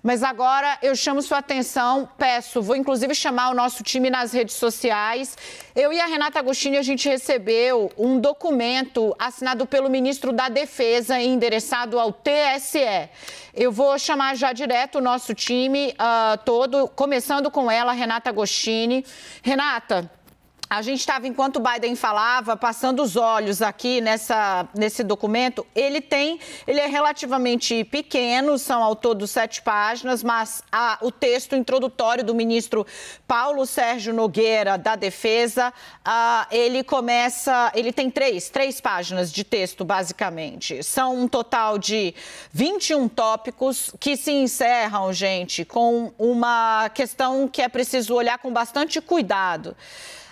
Mas agora eu chamo sua atenção, vou inclusive chamar o nosso time nas redes sociais. Eu e a Renata Agostini, a gente recebeu um documento assinado pelo ministro da Defesa e endereçado ao TSE. Eu vou chamar já direto o nosso time todo, começando com ela, Renata Agostini. Renata, a gente estava, enquanto o Biden falava, passando os olhos aqui nesse documento. Ele é relativamente pequeno, são ao todo 7 páginas, mas o texto introdutório do ministro Paulo Sérgio Nogueira, da Defesa, ele tem três páginas de texto, basicamente. São um total de 21 tópicos que se encerram, gente, com uma questão que é preciso olhar com bastante cuidado.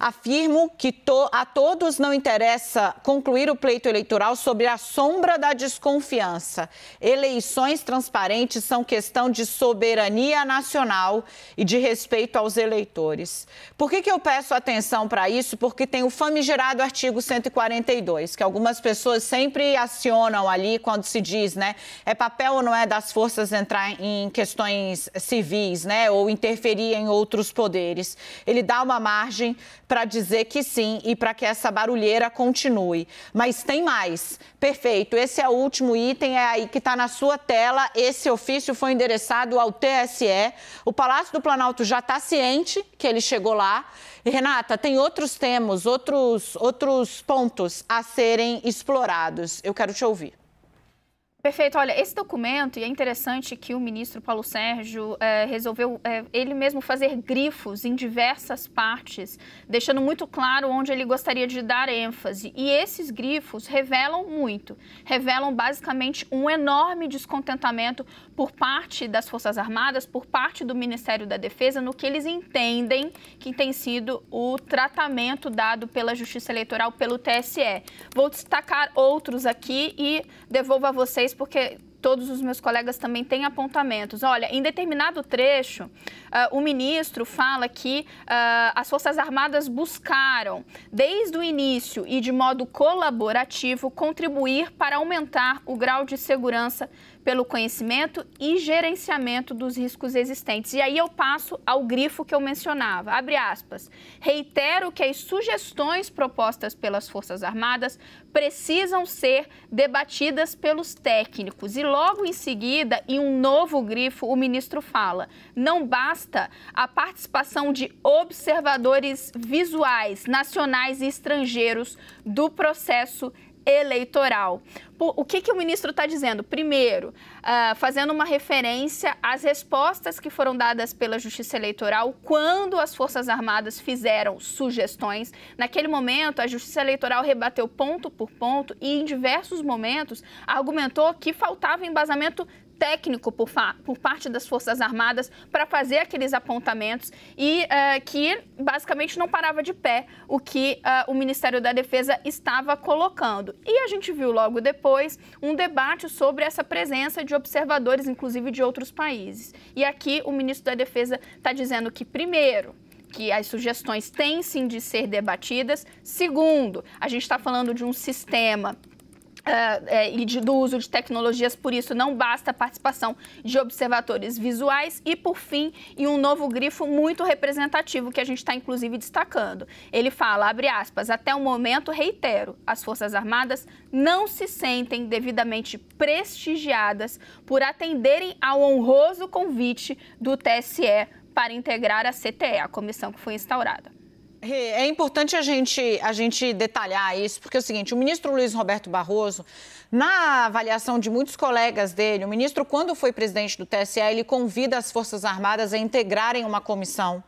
Afirmo que a todos não interessa concluir o pleito eleitoral sobre a sombra da desconfiança. Eleições transparentes são questão de soberania nacional e de respeito aos eleitores. Por que eu peço atenção para isso? Porque tem o famigerado artigo 142, que algumas pessoas sempre acionam ali quando se diz, né? É papel ou não é das forças entrar em questões civis, né? Ou interferir em outros poderes. Ele dá uma margem para dizer que sim e para que essa barulheira continue. Mas tem mais. Perfeito. Esse é o último item, é aí que está na sua tela. Esse ofício foi endereçado ao TSE. O Palácio do Planalto já está ciente que ele chegou lá. E, Renata, tem outros temas, outros pontos a serem explorados. Eu quero te ouvir. Perfeito. Olha, esse documento, e é interessante que o ministro Paulo Sérgio resolveu ele mesmo fazer grifos em diversas partes, deixando muito claro onde ele gostaria de dar ênfase. E esses grifos revelam muito. Revelam basicamente um enorme descontentamento por parte das Forças Armadas, por parte do Ministério da Defesa, no que eles entendem que tem sido o tratamento dado pela Justiça Eleitoral, pelo TSE. Vou destacar outros aqui e devolvo a vocês, porque todos os meus colegas também têm apontamentos. Olha, em determinado trecho, o ministro fala que as Forças Armadas buscaram, desde o início e de modo colaborativo, contribuir para aumentar o grau de segurança pelo conhecimento e gerenciamento dos riscos existentes. E aí eu passo ao grifo que eu mencionava, abre aspas, reitero que as sugestões propostas pelas Forças Armadas precisam ser debatidas pelos técnicos. E logo em seguida, em um novo grifo, o ministro fala, não basta a participação de observadores visuais, nacionais e estrangeiros do processo eleitoral. O que o ministro está dizendo? Primeiro, fazendo uma referência às respostas que foram dadas pela Justiça Eleitoral quando as Forças Armadas fizeram sugestões. Naquele momento, a Justiça Eleitoral rebateu ponto por ponto e, em diversos momentos, argumentou que faltava embasamento técnico por parte das Forças Armadas para fazer aqueles apontamentos e que basicamente não parava de pé o que o Ministério da Defesa estava colocando. E a gente viu logo depois um debate sobre essa presença de observadores, inclusive de outros países. E aqui o ministro da Defesa está dizendo que, primeiro, que as sugestões têm sim de ser debatidas. Segundo, a gente está falando de um sistema e do uso de tecnologias, por isso não basta a participação de observadores visuais e, por fim, em um novo grifo muito representativo que a gente está, inclusive, destacando. Ele fala, abre aspas, até o momento, reitero, as Forças Armadas não se sentem devidamente prestigiadas por atenderem ao honroso convite do TSE para integrar a CTE, a comissão que foi instaurada. É importante a gente detalhar isso, porque é o seguinte, o ministro Luiz Roberto Barroso, na avaliação de muitos colegas dele, o ministro, quando foi presidente do TSE, ele convida as Forças Armadas a integrarem uma comissão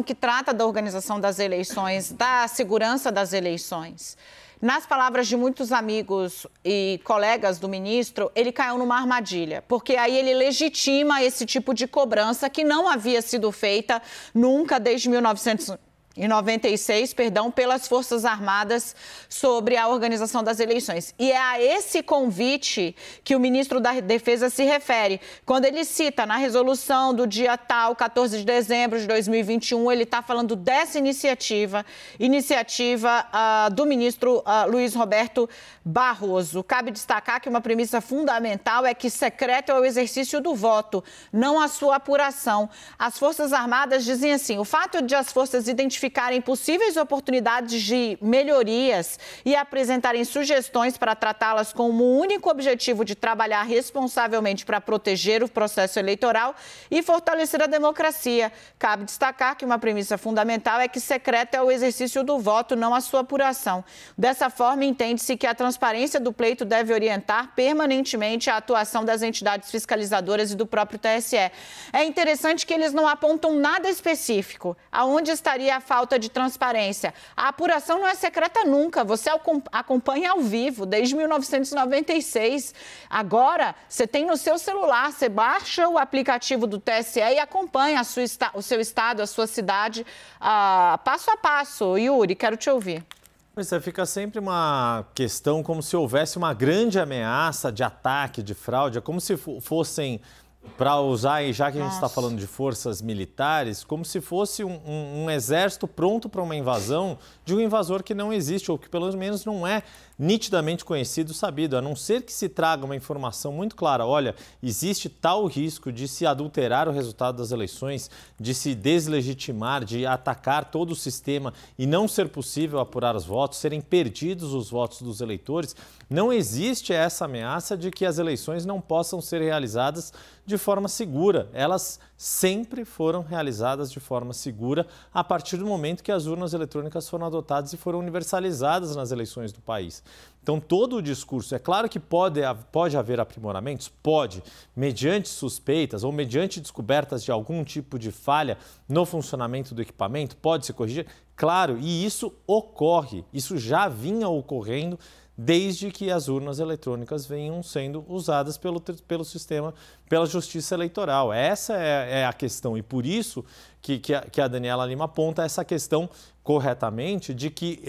que trata da organização das eleições, da segurança das eleições. Nas palavras de muitos amigos e colegas do ministro, ele caiu numa armadilha, porque aí ele legitima esse tipo de cobrança que não havia sido feita nunca desde 1900 Em 96, perdão, pelas Forças Armadas sobre a organização das eleições. E é a esse convite que o ministro da Defesa se refere. Quando ele cita na resolução do dia tal, 14 de dezembro de 2021, ele está falando dessa iniciativa do ministro Luiz Roberto Barroso. Cabe destacar que uma premissa fundamental é que secreto é o exercício do voto, não a sua apuração. As Forças Armadas dizem assim, o fato de as forças identificarem possíveis oportunidades de melhorias e apresentarem sugestões para tratá-las com o único objetivo de trabalhar responsavelmente para proteger o processo eleitoral e fortalecer a democracia. Cabe destacar que uma premissa fundamental é que secreto é o exercício do voto, não a sua apuração. Dessa forma, entende-se que a transparência do pleito deve orientar permanentemente a atuação das entidades fiscalizadoras e do próprio TSE. É interessante que eles não apontam nada específico. Aonde estaria a falta de transparência? A apuração não é secreta nunca, você acompanha ao vivo, desde 1996. Agora, você tem no seu celular, você baixa o aplicativo do TSE e acompanha o seu estado, a sua cidade, passo a passo. Yuri, quero te ouvir. Pois é, fica sempre uma questão como se houvesse uma grande ameaça de ataque, de fraude, é como se fossem... Para usar, e já que a gente está falando de forças militares, como se fosse um exército pronto para uma invasão de um invasor que não existe, ou que pelo menos não é nitidamente conhecido, sabido, a não ser que se traga uma informação muito clara. Olha, existe tal risco de se adulterar o resultado das eleições, de se deslegitimar, de atacar todo o sistema e não ser possível apurar os votos, serem perdidos os votos dos eleitores. Não existe essa ameaça de que as eleições não possam ser realizadas de forma segura. Elas sempre foram realizadas de forma segura a partir do momento que as urnas eletrônicas foram adotadas e foram universalizadas nas eleições do país. Então, todo o discurso, é claro que pode haver aprimoramentos? Pode, mediante suspeitas ou mediante descobertas de algum tipo de falha no funcionamento do equipamento, pode se corrigir? Claro, e isso ocorre, isso já vinha ocorrendo desde que as urnas eletrônicas venham sendo usadas pelo sistema, pela Justiça Eleitoral. Essa é a questão, e por isso que a Daniela Lima aponta essa questão corretamente de que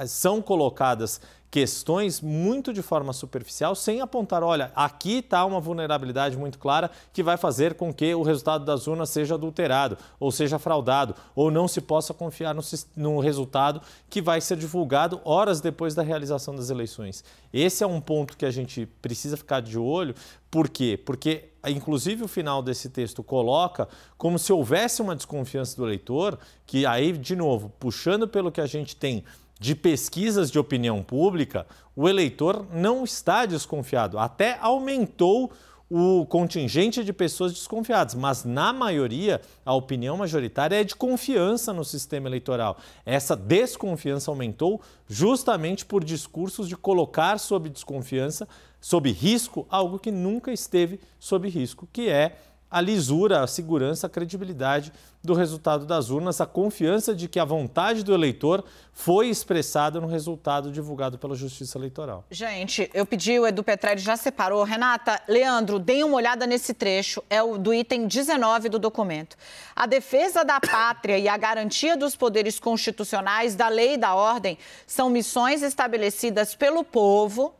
são colocadas questões muito de forma superficial, sem apontar, olha, aqui está uma vulnerabilidade muito clara que vai fazer com que o resultado das urnas seja adulterado, ou seja fraudado, ou não se possa confiar no resultado que vai ser divulgado horas depois da realização das eleições. Esse é um ponto que a gente precisa ficar de olho. Por quê? Porque, inclusive, o final desse texto coloca como se houvesse uma desconfiança do eleitor, que aí, de novo, puxando pelo que a gente tem de pesquisas de opinião pública, o eleitor não está desconfiado. Até aumentou o contingente de pessoas desconfiadas, mas na maioria a opinião majoritária é de confiança no sistema eleitoral. Essa desconfiança aumentou justamente por discursos de colocar sob desconfiança, sob risco, algo que nunca esteve sob risco, que é a lisura, a segurança, a credibilidade do resultado das urnas, a confiança de que a vontade do eleitor foi expressada no resultado divulgado pela Justiça Eleitoral. Gente, eu pedi, o Edu Petrelli já separou. Renata, Leandro, deem uma olhada nesse trecho, é o do item 19 do documento. A defesa da pátria e a garantia dos poderes constitucionais, da lei e da ordem, são missões estabelecidas pelo povo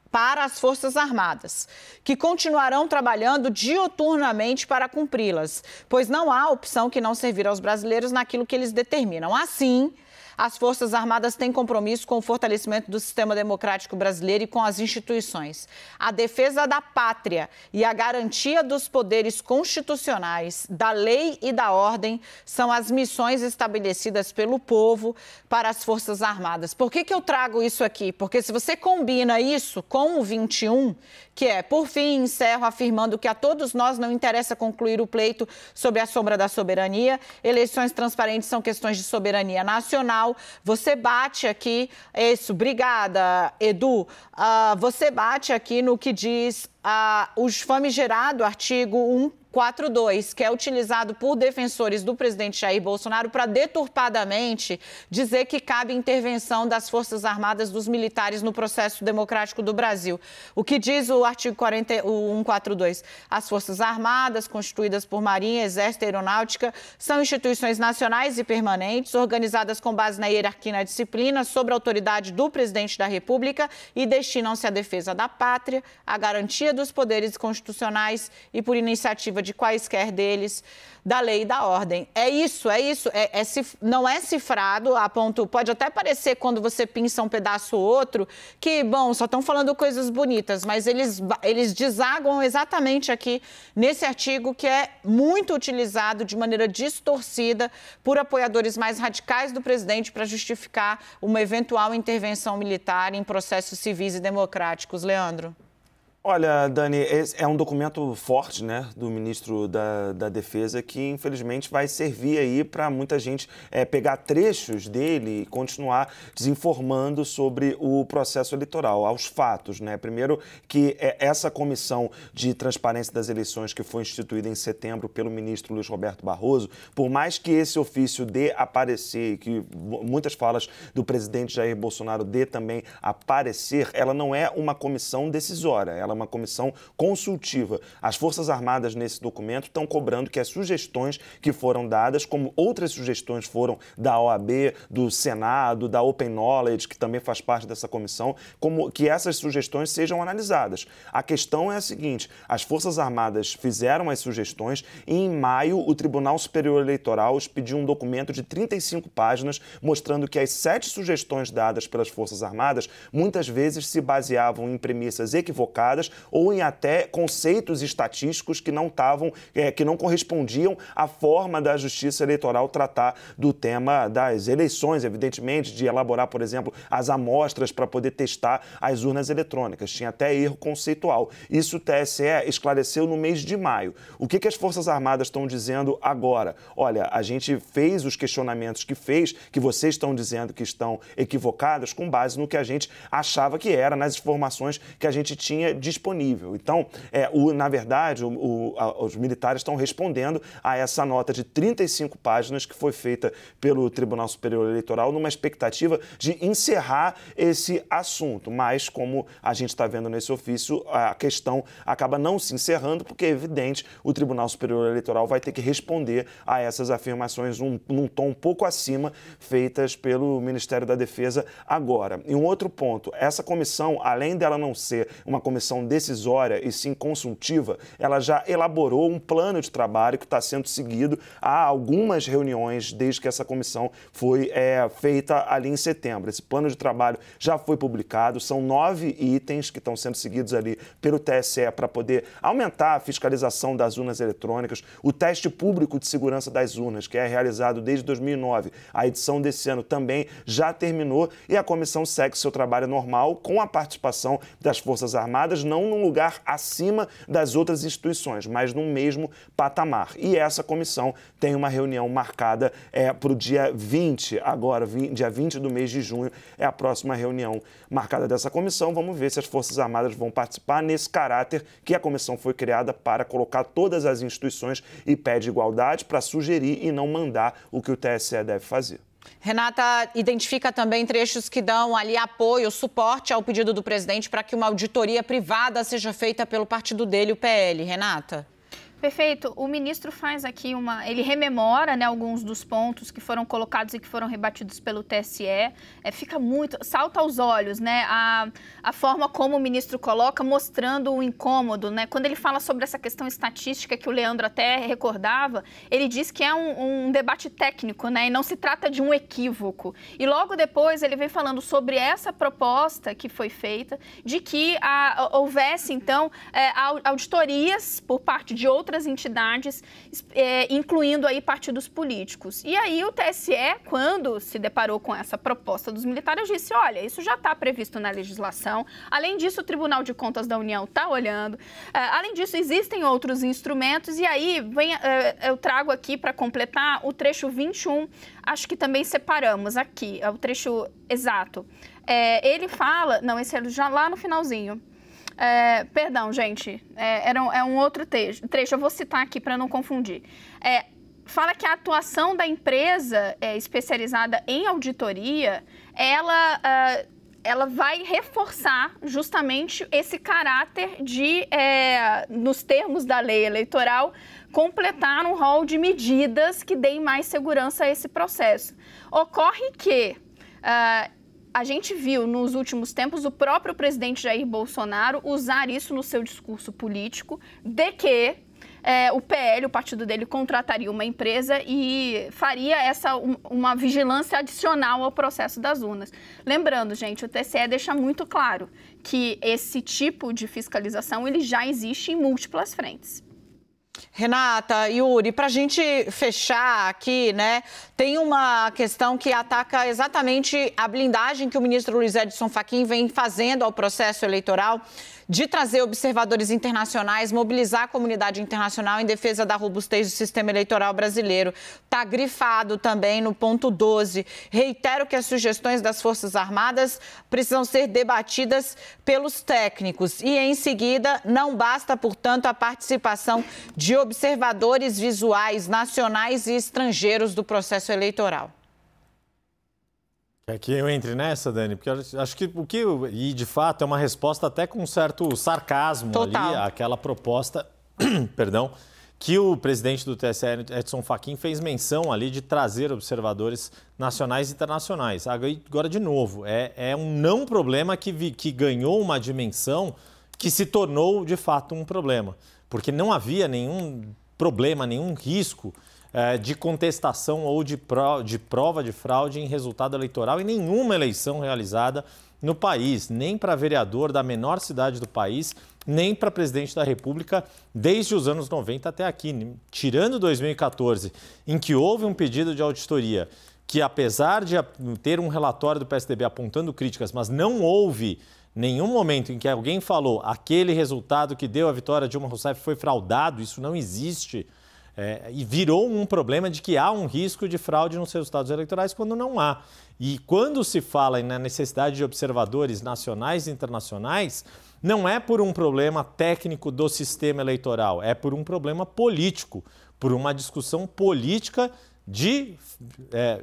para as Forças Armadas, que continuarão trabalhando diuturnamente para cumpri-las, pois não há opção que não servir aos brasileiros naquilo que eles determinam. Assim, as Forças Armadas têm compromisso com o fortalecimento do sistema democrático brasileiro e com as instituições. A defesa da pátria e a garantia dos poderes constitucionais, da lei e da ordem são as missões estabelecidas pelo povo para as Forças Armadas. Por que eu trago isso aqui? Porque se você combina isso com o 21, que é, por fim, encerro afirmando que a todos nós não interessa concluir o pleito sob a sombra da soberania. Eleições transparentes são questões de soberania nacional. Você bate aqui, obrigada, Edu, você bate aqui no que diz o famigerado artigo 142, que é utilizado por defensores do presidente Jair Bolsonaro para deturpadamente dizer que cabe intervenção das Forças Armadas, dos militares no processo democrático do Brasil. O que diz o artigo 142? As Forças Armadas, constituídas por Marinha, Exército e Aeronáutica, são instituições nacionais e permanentes, organizadas com base na hierarquia e na disciplina, sob a autoridade do presidente da República e destinam-se à defesa da pátria, à garantia dos poderes constitucionais e por iniciativa de quaisquer deles, da lei e da ordem. É isso. Não é cifrado a ponto, pode até parecer quando você pinça um pedaço ou outro, que, bom, só estão falando coisas bonitas, mas eles desaguam exatamente aqui nesse artigo que é muito utilizado de maneira distorcida por apoiadores mais radicais do presidente para justificar uma eventual intervenção militar em processos civis e democráticos. Leandro? Olha, Dani, é um documento forte, né, do ministro da Defesa que, infelizmente, vai servir aí para muita gente pegar trechos dele e continuar desinformando sobre o processo eleitoral, aos fatos, né? Primeiro, que essa comissão de transparência das eleições que foi instituída em setembro pelo ministro Luiz Roberto Barroso, por mais que esse ofício dê aparecer e que muitas falas do presidente Jair Bolsonaro dê também aparecer, ela não é uma comissão decisória, ela uma comissão consultiva. As Forças Armadas, nesse documento, estão cobrando que as sugestões que foram dadas, como outras sugestões foram da OAB, do Senado, da Open Knowledge, que também faz parte dessa comissão, como que essas sugestões sejam analisadas. A questão é a seguinte, as Forças Armadas fizeram as sugestões e, em maio, o Tribunal Superior Eleitoral expediu um documento de 35 páginas mostrando que as 7 sugestões dadas pelas Forças Armadas muitas vezes se baseavam em premissas equivocadas ou em até conceitos estatísticos que não correspondiam à forma da Justiça Eleitoral tratar do tema das eleições, evidentemente, de elaborar, por exemplo, as amostras para poder testar as urnas eletrônicas. Tinha até erro conceitual. Isso o TSE esclareceu no mês de maio. O que as Forças Armadas estão dizendo agora? Olha, a gente fez os questionamentos que vocês estão dizendo que estão equivocados com base no que a gente achava que era, nas informações que a gente tinha disponível. Então, na verdade, os militares estão respondendo a essa nota de 35 páginas que foi feita pelo Tribunal Superior Eleitoral numa expectativa de encerrar esse assunto. Mas, como a gente está vendo nesse ofício, a questão acaba não se encerrando porque, é evidente, o Tribunal Superior Eleitoral vai ter que responder a essas afirmações num tom um pouco acima feitas pelo Ministério da Defesa agora. E um outro ponto, essa comissão, além dela não ser uma comissão decisória e sim consultiva, ela já elaborou um plano de trabalho que está sendo seguido há algumas reuniões desde que essa comissão foi feita ali em setembro. Esse plano de trabalho já foi publicado, são 9 itens que estão sendo seguidos ali pelo TSE para poder aumentar a fiscalização das urnas eletrônicas, o teste público de segurança das urnas, que é realizado desde 2009. A edição desse ano também já terminou e a comissão segue seu trabalho normal com a participação das Forças Armadas, não num lugar acima das outras instituições, mas no mesmo patamar. E essa comissão tem uma reunião marcada para o dia 20, agora, dia 20 do mês de junho, é a próxima reunião marcada dessa comissão. Vamos ver se as Forças Armadas vão participar nesse caráter que a comissão foi criada para colocar todas as instituições em pé de igualdade, para sugerir e não mandar o que o TSE deve fazer. Renata, identifica também trechos que dão ali apoio, suporte ao pedido do presidente para que uma auditoria privada seja feita pelo partido dele, o PL. Renata? Perfeito. O ministro faz aqui ele rememora, né, alguns dos pontos que foram colocados e que foram rebatidos pelo TSE. Salta aos olhos, né, a forma como o ministro coloca, mostrando o incômodo, né? Quando ele fala sobre essa questão estatística que o Leandro até recordava, ele diz que é um debate técnico, né, e não se trata de um equívoco. E logo depois ele vem falando sobre essa proposta que foi feita, de que houvesse, então, auditorias por parte de outras entidades, incluindo aí partidos políticos. E aí o TSE, quando se deparou com essa proposta dos militares, disse, olha, isso já está previsto na legislação, além disso o Tribunal de Contas da União está olhando, além disso existem outros instrumentos, e aí eu trago aqui para completar o trecho 21, acho que também separamos aqui, é o trecho exato. Ele fala, não, esse é já lá no finalzinho. Perdão, gente, é um outro trecho, eu vou citar aqui para não confundir. Fala que a atuação da empresa especializada em auditoria, ela vai reforçar justamente esse caráter de, nos termos da lei eleitoral, completar um rol de medidas que deem mais segurança a esse processo. Ocorre que a gente viu nos últimos tempos o próprio presidente Jair Bolsonaro usar isso no seu discurso político, de que o PL, o partido dele, contrataria uma empresa e faria uma vigilância adicional ao processo das urnas. Lembrando, gente, o TSE deixa muito claro que esse tipo de fiscalização ele já existe em múltiplas frentes. Renata, Yuri, para a gente fechar aqui, né, tem uma questão que ataca exatamente a blindagem que o ministro Luiz Edson Fachin vem fazendo ao processo eleitoral de trazer observadores internacionais, mobilizar a comunidade internacional em defesa da robustez do sistema eleitoral brasileiro. Está grifado também no ponto 12. Reitero que as sugestões das Forças Armadas precisam ser debatidas pelos técnicos e, em seguida, não basta, portanto, a participação de observadores visuais nacionais e estrangeiros do processo eleitoral. Quer que eu entre nessa, Dani? Porque eu acho que e de fato é uma resposta até com um certo sarcasmo Total. ali, aquela proposta, perdão, que o presidente do TSE, Edson Fachin, fez menção ali de trazer observadores nacionais e internacionais. Agora, de novo, é um não problema que ganhou uma dimensão que se tornou, de fato, um problema. Porque não havia nenhum problema, nenhum risco de contestação ou de prova de fraude em resultado eleitoral em nenhuma eleição realizada no país, nem para vereador da menor cidade do país, nem para presidente da República desde os anos 90 até aqui. Tirando 2014, em que houve um pedido de auditoria que, apesar de ter um relatório do PSDB apontando críticas, mas não houve nenhum momento em que alguém falou aquele resultado que deu a vitória de Dilma Rousseff foi fraudado, isso não existe. E virou um problema de que há um risco de fraude nos resultados eleitorais quando não há. E quando se fala na necessidade de observadores nacionais e internacionais, não é por um problema técnico do sistema eleitoral, é por um problema político, por uma discussão política de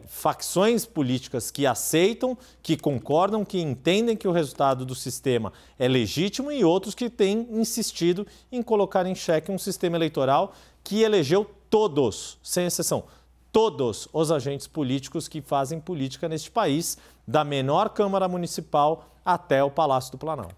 facções políticas que aceitam, que concordam, que entendem que o resultado do sistema é legítimo e outros que têm insistido em colocar em xeque um sistema eleitoral que elegeu todos, sem exceção, todos os agentes políticos que fazem política neste país, da menor Câmara Municipal até o Palácio do Planalto.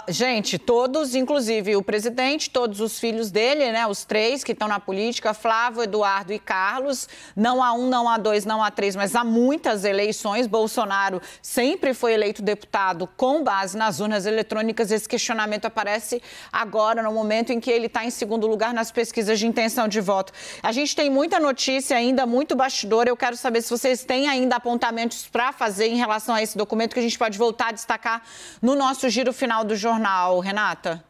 Gente, todos, inclusive o presidente, todos os filhos dele, né, os três que estão na política, Flávio, Eduardo e Carlos, não há um, não há dois, não há três, mas há muitas eleições. Bolsonaro sempre foi eleito deputado com base nas urnas eletrônicas. Esse questionamento aparece agora, no momento em que ele está em segundo lugar nas pesquisas de intenção de voto. A gente tem muita notícia ainda, muito bastidor. Eu quero saber se vocês têm ainda apontamentos para fazer em relação a esse documento que a gente pode voltar a destacar no nosso giro final do jornal, Renata.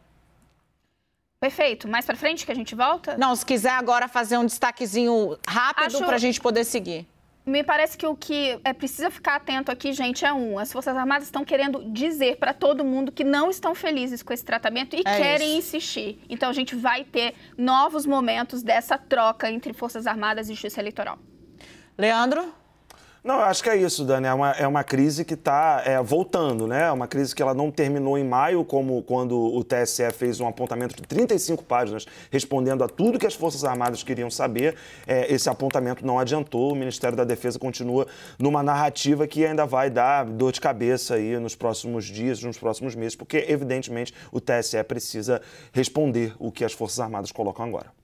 Perfeito. Mais para frente que a gente volta? Não, se quiser agora fazer um destaquezinho rápido para a gente poder seguir. Me parece que o que precisa ficar atento aqui, gente, as Forças Armadas estão querendo dizer para todo mundo que não estão felizes com esse tratamento e querem insistir. Então, a gente vai ter novos momentos dessa troca entre Forças Armadas e Justiça Eleitoral. Leandro? Não, eu acho que é isso, Dani. É uma crise que está voltando, né? É uma crise que ela não terminou em maio, como quando o TSE fez um apontamento de 35 páginas respondendo a tudo que as Forças Armadas queriam saber. Esse apontamento não adiantou. O Ministério da Defesa continua numa narrativa que ainda vai dar dor de cabeça aí nos próximos dias, nos próximos meses, porque, evidentemente, o TSE precisa responder o que as Forças Armadas colocam agora.